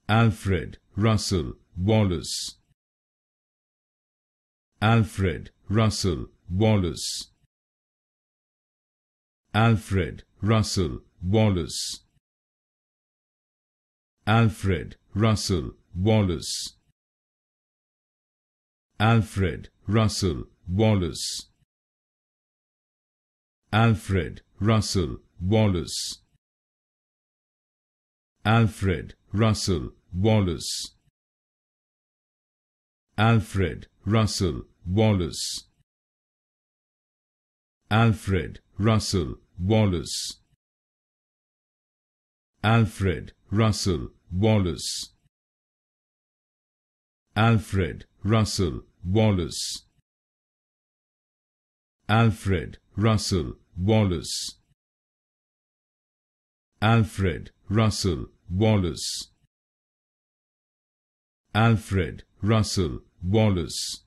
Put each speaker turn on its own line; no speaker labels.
Alfred Russel Wallace. Alfred Russel Wallace. Alfred Russel Wallace. Alfred Russel Wallace. Alfred Russel Wallace. Alfred Russel Wallace. Alfred Russel Wallace. Alfred Russel Wallace. Alfred Russel Wallace. Alfred Russel Wallace. Alfred Russel Wallace. Alfred Russel Wallace. Alfred Russel Wallace. Alfred Russel Wallace.